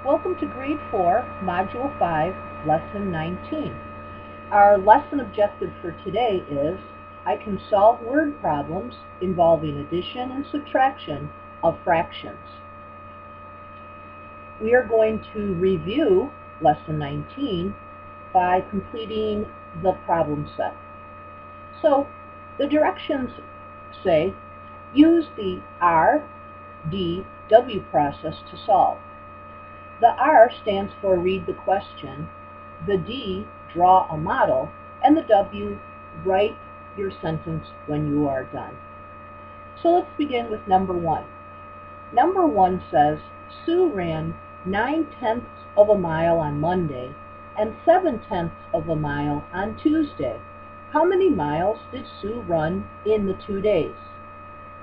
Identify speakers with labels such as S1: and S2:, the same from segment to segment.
S1: Welcome to Grade 4, Module 5, Lesson 19. Our lesson objective for today is I can solve word problems involving addition and subtraction of fractions. We are going to review Lesson 19 by completing the problem set. So the directions say use the RDW process to solve. The R stands for read the question, the D, draw a model, and the W, write your sentence when you are done. So let's begin with number 1. Number 1 says, Sue ran 9/10 of a mile on Monday and 7/10 of a mile on Tuesday. How many miles did Sue run in the 2 days?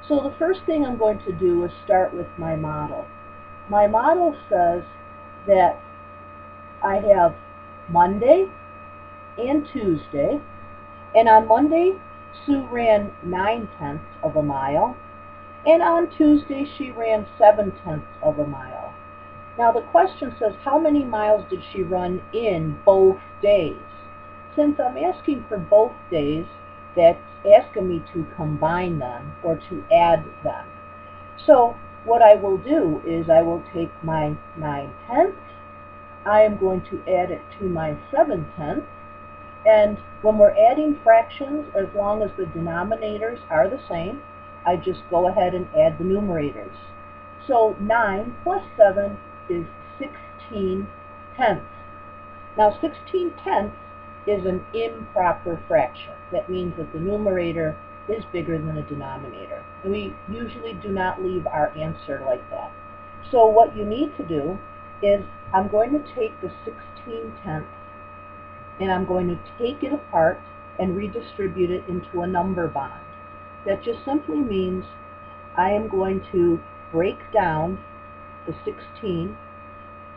S1: So the first thing I'm going to do is start with my model. My model says that I have Monday and Tuesday, and on Monday Sue ran 9/10 of a mile, and on Tuesday she ran 7/10 of a mile. Now the question says how many miles did she run in both days? Since I'm asking for both days, that's asking me to combine them or to add them. So what I will do is I will take my 9/10, I am going to add it to my 7/10, and when we're adding fractions, as long as the denominators are the same, I just go ahead and add the numerators. So 9 plus 7 is 16/10. Now 16/10 is an improper fraction. That means that the numerator is bigger than the denominator. And we usually do not leave our answer like that. So what you need to do is I'm going to take the 16/10 and I'm going to take it apart and redistribute it into a number bond. That just simply means I am going to break down the 16.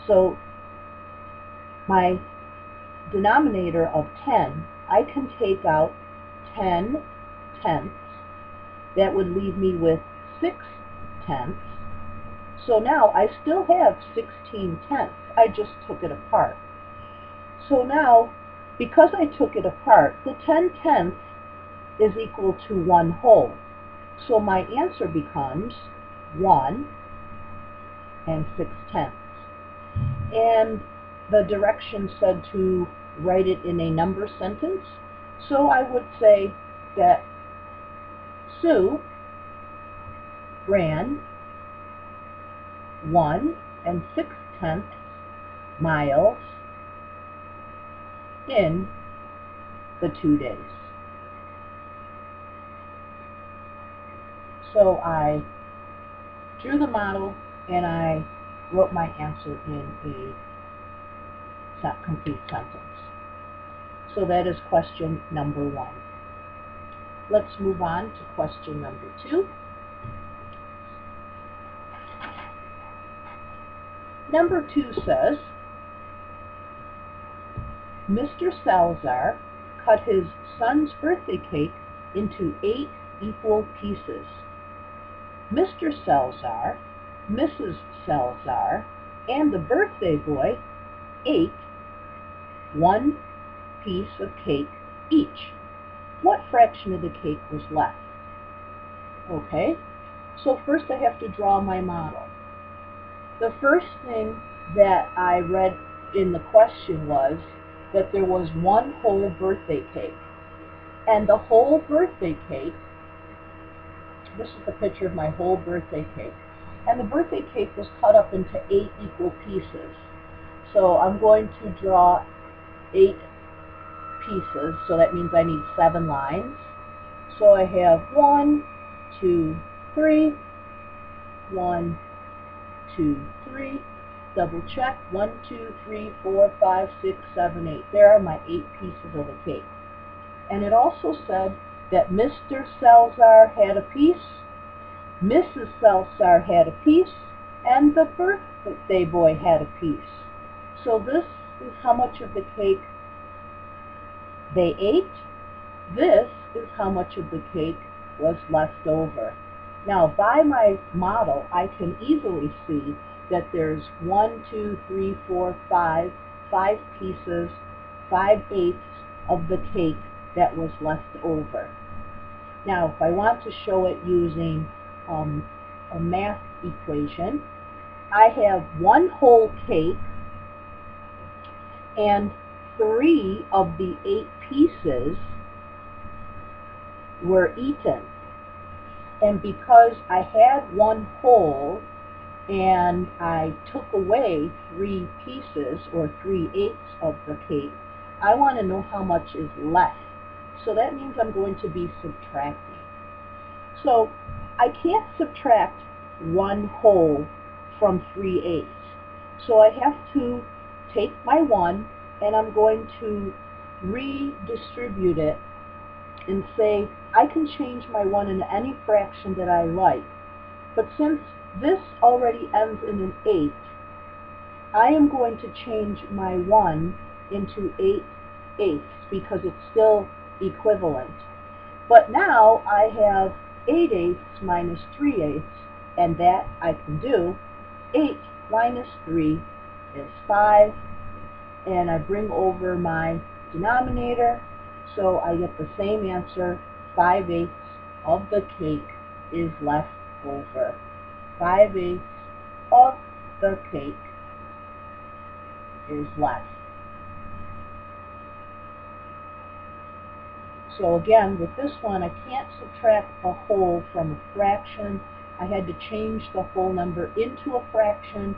S1: So my denominator of 10, I can take out 10/10. That would leave me with 6/10. So now I still have 16/10. I just took it apart. So now, because I took it apart, the 10/10 is equal to 1 whole. So my answer becomes 1 and 6/10. And the direction said to write it in a number sentence. So I would say that Sue ran 1 and 6/10 miles in the 2 days. So I drew the model and I wrote my answer in a complete sentence. So that is question number 1. Let's move on to question number 2. Number 2 says, Mr. Salazar cut his son's birthday cake into 8 equal pieces. Mr. Salazar, Mrs. Salazar, and the birthday boy ate 1 piece of cake each. What fraction of the cake was left? Okay, so first I have to draw my model. The first thing that I read in the question was that there was 1 whole birthday cake. And the whole birthday cake, this is the picture of my whole birthday cake. And the birthday cake was cut up into 8 equal pieces. So I'm going to draw 8 pieces, so that means I need 7 lines. So I have 1, 2, 3, 1, 2, 3, double check, 1, 2, 3, 4, 5, 6, 7, 8. There are my 8 pieces of the cake. And it also said that Mr. Salazar had a piece, Mrs. Salazar had a piece, and the birthday boy had a piece. So this is how much of the cake they ate. This is how much of the cake was left over. Now, by my model, I can easily see that there's 1, 2, 3, 4, 5 pieces, 5/8 of the cake that was left over. Now, if I want to show it using a math equation, I have one whole cake and 3 of the 8 pieces were eaten. And because I had one whole and I took away 3 pieces or 3/8 of the cake, I want to know how much is left. So that means I'm going to be subtracting. So I can't subtract one whole from 3/8. So I have to take my 1 and I'm going to redistribute it and say I can change my 1 into any fraction that I like. But since this already ends in an 8, I am going to change my 1 into 8/8 because it's still equivalent. But now I have 8/8 minus 3/8, and that I can do. 8 minus 3 is 5, and I bring over my denominator, so I get the same answer. 5/8 of the cake is left over. 5/8 of the cake is left. So again, with this one, I can't subtract a whole from a fraction. I had to change the whole number into a fraction,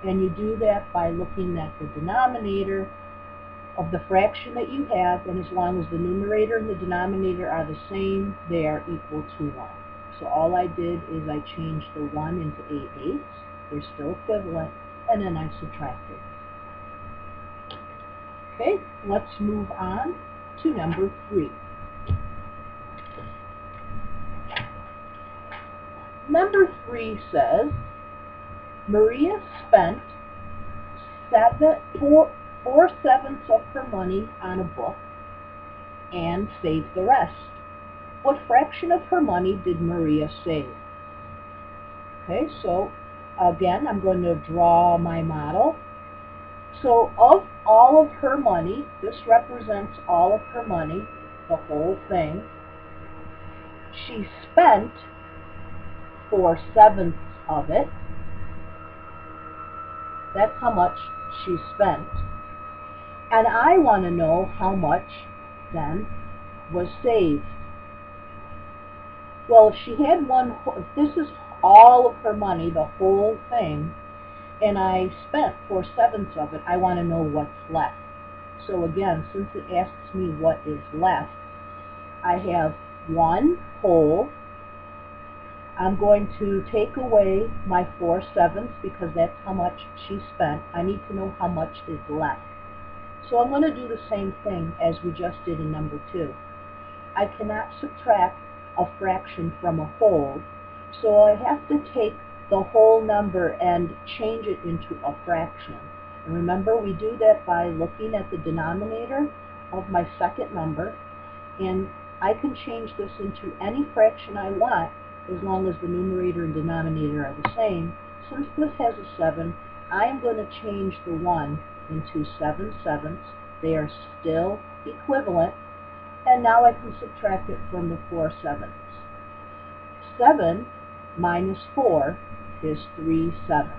S1: and you do that by looking at the denominator of the fraction that you have, and as long as the numerator and the denominator are the same, they are equal to 1. So all I did is I changed the 1 into 8/8. They're still equivalent, and then I subtracted. Okay, let's move on to number 3. Number 3 says, Maria spent 4/7 of her money on a book and saved the rest. What fraction of her money did Maria save? Okay, so again, I'm going to draw my model. So of all of her money, this represents all of her money, the whole thing. She spent 4/7 of it. That's how much she spent. And I want to know how much then was saved. Well, if she had if this is all of her money, the whole thing, and I spent 4/7 of it, I want to know what's left. So again, since it asks me what is left, I have one whole. I'm going to take away my 4/7 because that's how much she spent. I need to know how much is left. So I'm going to do the same thing as we just did in number 2. I cannot subtract a fraction from a whole, so I have to take the whole number and change it into a fraction. And remember, we do that by looking at the denominator of my second number, and I can change this into any fraction I want as long as the numerator and denominator are the same. Since this has a 7, I am going to change the 1 into 7/7. They are still equivalent, and now I can subtract it from the 4/7. 7 minus 4 is 3/7.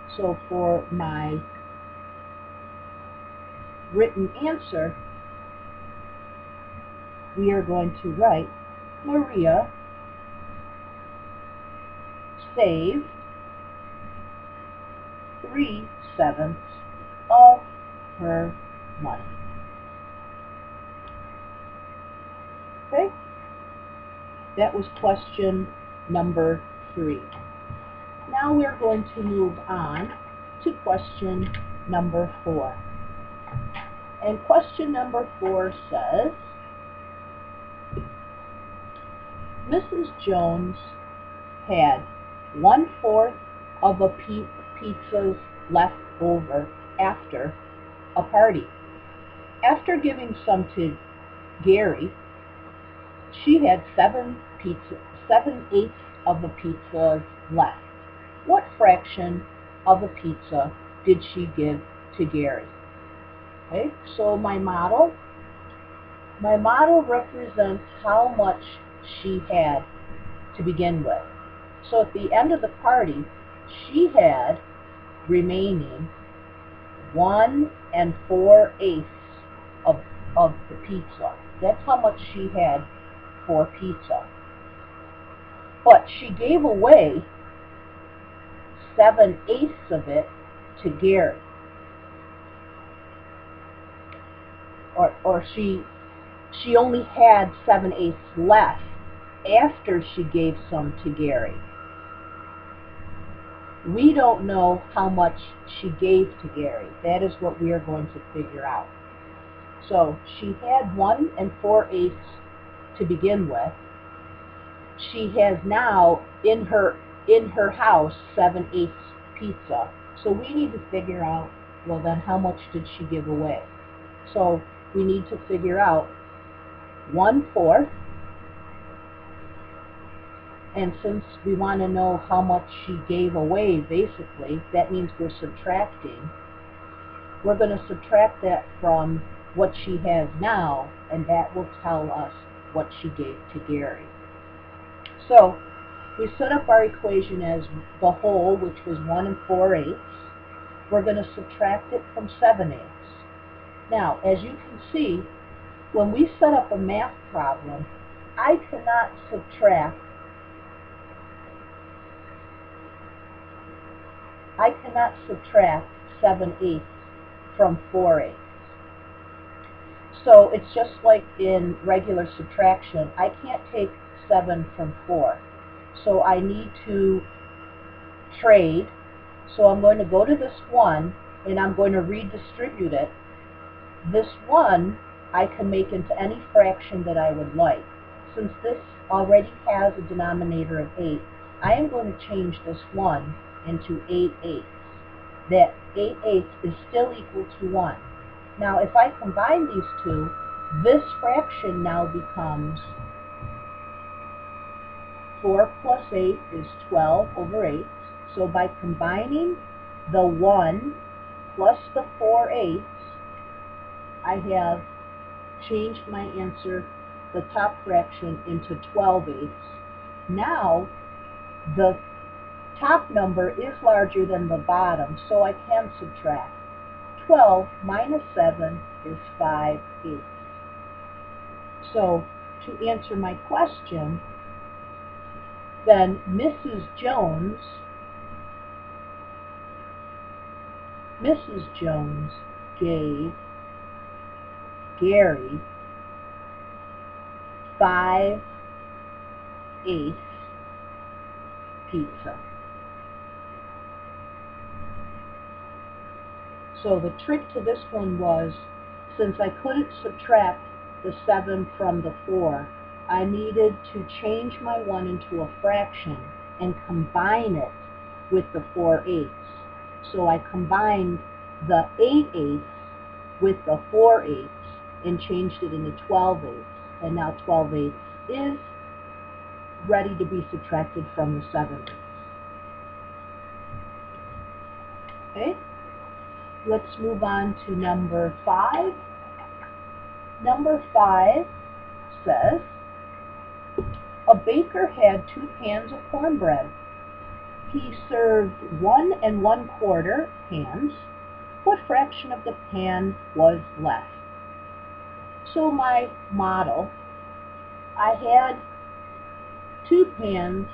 S1: So for my written answer, we are going to write Maria saved 3/7 of her money. Okay? That was question number 3. Now we're going to move on to question number 4. And question number 4 says, Mrs. Jones had 1/4 of a pizza's left over after a party. After giving some to Gary, she had 7/8 of the pizzas left. What fraction of a pizza did she give to Gary? Okay, so my model represents how much she had to begin with. So at the end of the party, she had remaining 1 4/8 of the pizza. That's how much she had for pizza. But she gave away 7/8 of it to Gary. Or she only had 7/8 left after she gave some to Gary. We don't know how much she gave to Gary. That is what we are going to figure out. So she had 1 4/8 to begin with. She has now in her house 7/8 pizza. So we need to figure out, well then, how much did she give away? So we need to figure out 1/4, and since we want to know how much she gave away, basically, that means we're subtracting. We're going to subtract that from what she has now, and that will tell us what she gave to Gary. So we set up our equation as the whole, which was 1 4/8. We're going to subtract it from 7/8. Now, as you can see, when we set up a math problem, I cannot subtract 7/8 from 4/8. So it's just like in regular subtraction. I can't take 7 from 4. So I need to trade. So I'm going to go to this 1, and I'm going to redistribute it. This 1 I can make into any fraction that I would like. Since this already has a denominator of 8, I am going to change this 1 into 8/8. That 8/8 is still equal to 1. Now if I combine these two, this fraction now becomes 4 plus 8 is 12/8. So by combining the 1 plus the 4/8, I have changed my answer, the top fraction, into 12/8. Now the top number is larger than the bottom, so I can subtract. 12 minus 7 is 5/8. So to answer my question, then Mrs. Jones gave Gary 5/8 pizza. So the trick to this one was, since I couldn't subtract the 7 from the 4, I needed to change my 1 into a fraction and combine it with the 4/8. So I combined the 8/8 with the 4/8 and changed it into 12/8. And now 12/8 is ready to be subtracted from the 7/8. Okay? Let's move on to number 5. Number 5 says, a baker had 2 pans of cornbread. He served 1 1/4 pans. What fraction of the pan was left? So my model, I had 2 pans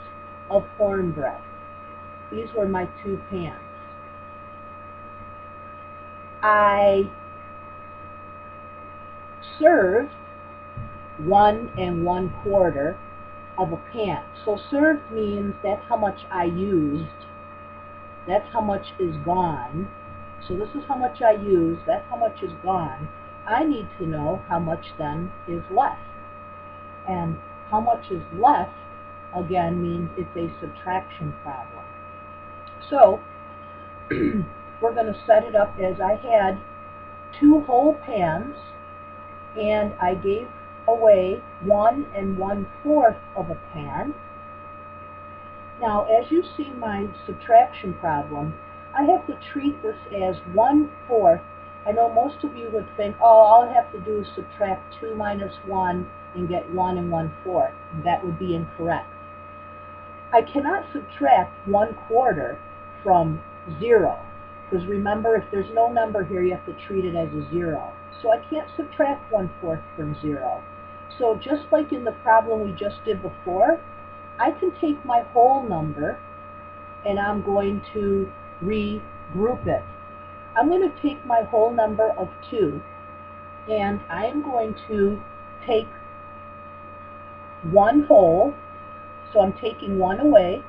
S1: of cornbread. These were my 2 pans. I served 1 1/4 of a pan. So served means that's how much I used. That's how much is gone. So this is how much I used. That's how much is gone. I need to know how much then is left. And how much is left, again, means it's a subtraction problem. So we're going to set it up as I had 2 whole pans, and I gave away 1 1/4 of a pan. Now, as you see my subtraction problem, I have to treat this as 1/4. I know most of you would think, oh, all I have to do is subtract 2 minus 1 and get 1 and 1/4. That would be incorrect. I cannot subtract 1/4 from 0, because remember, if there's no number here, you have to treat it as a 0. So I can't subtract 1/4 from 0. So just like in the problem we just did before, I can take my whole number and I'm going to regroup it. I'm going to take my whole number of 2 and I am going to take one whole, so I'm taking 1 away,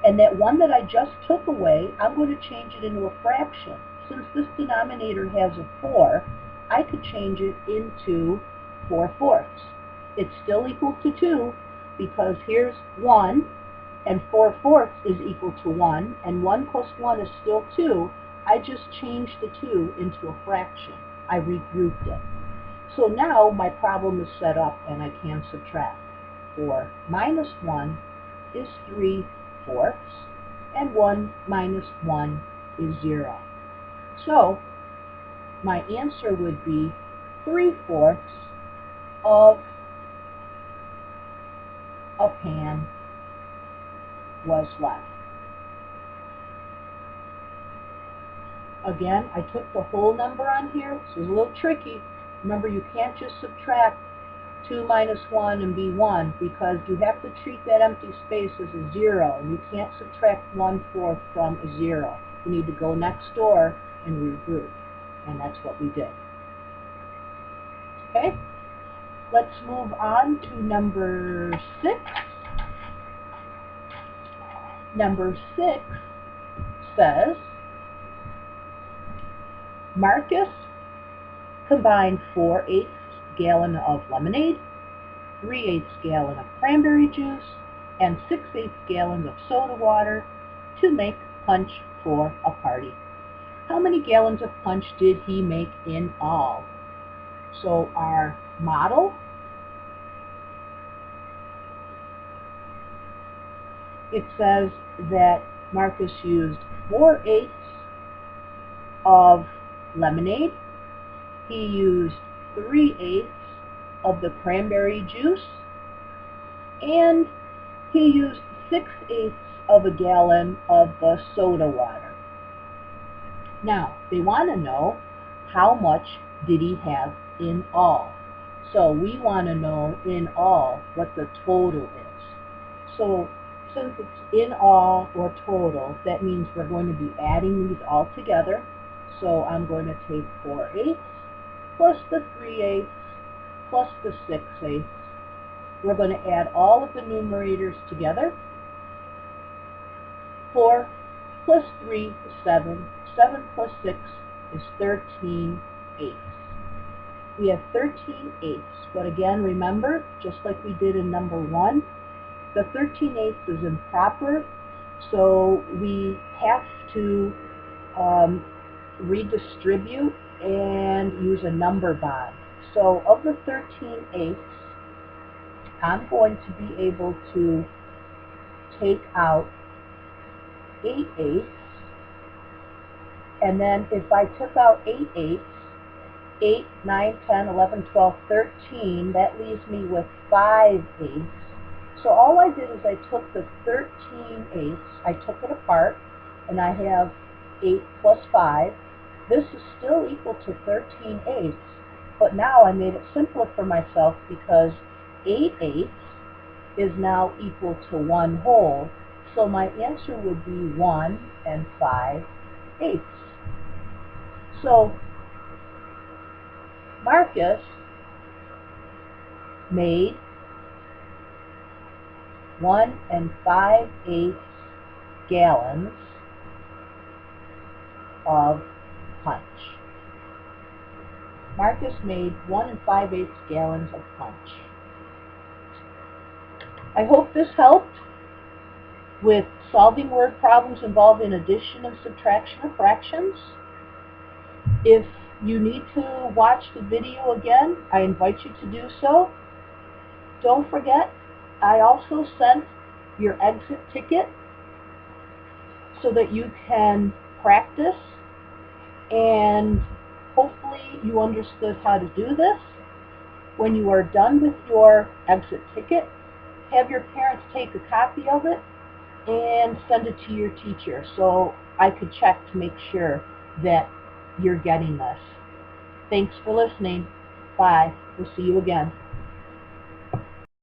S1: and that 1 that I just took away, I'm going to change it into a fraction. Since this denominator has a 4, I could change it into 4/4. It's still equal to 2, because here's 1, and 4/4 is equal to 1, and 1 plus 1 is still 2. I just changed the 2 into a fraction. I regrouped it. So now my problem is set up and I can subtract. 4 minus 1 is 3/4, and 1 minus 1 is 0. So my answer would be 3/4 of a pan was left. Again, I took the whole number on here. This is a little tricky. Remember, you can't just subtract 2 minus 1 and be 1, because you have to treat that empty space as a 0, and you can't subtract 1/4 from a 0. You need to go next door and regroup, and that's what we did. Okay, let's move on to number 6. Number 6 says, Marcus combined 4/8 gallon of lemonade, 3/8 gallon of cranberry juice, and 6/8 gallons of soda water to make punch for a party. How many gallons of punch did he make in all? So our model, it says that Marcus used 4/8 of lemonade. He used 3/8 of the cranberry juice, and he used 6/8 of a gallon of the soda water. Now, they want to know how much did he have in all. So we want to know in all what the total is. So since it's in all or total, that means we're going to be adding these all together. So I'm going to take 4/8 plus the 3/8 plus the 6/8. We're going to add all of the numerators together. 4 plus 3 is 7. 7 plus 6 is 13/8. We have 13/8, but again, remember, just like we did in number 1, the 13/8 is improper, so we have to redistribute and use a number bond. So of the 13/8, I'm going to be able to take out 8/8, and then if I took out 8/8, 8, 9, 10, 11, 12, 13, that leaves me with 5/8. So all I did is I took the 13/8, I took it apart, and I have 8 plus 5. This is still equal to 13/8, but now I made it simpler for myself because 8/8 is now equal to 1 whole, so my answer would be 1 and 5/8. So Marcus made 1 and 5/8 gallons of punch. Marcus made 1 and 5/8 gallons of punch. I hope this helped with solving word problems involving addition and subtraction of fractions. If you need to watch the video again, I invite you to do so. Don't forget, I also sent your exit ticket so that you can practice, and hopefully you understood how to do this. When you are done with your exit ticket, have your parents take a copy of it and send it to your teacher so I could check to make sure that you're getting this. Thanks for listening. Bye. We'll see you again.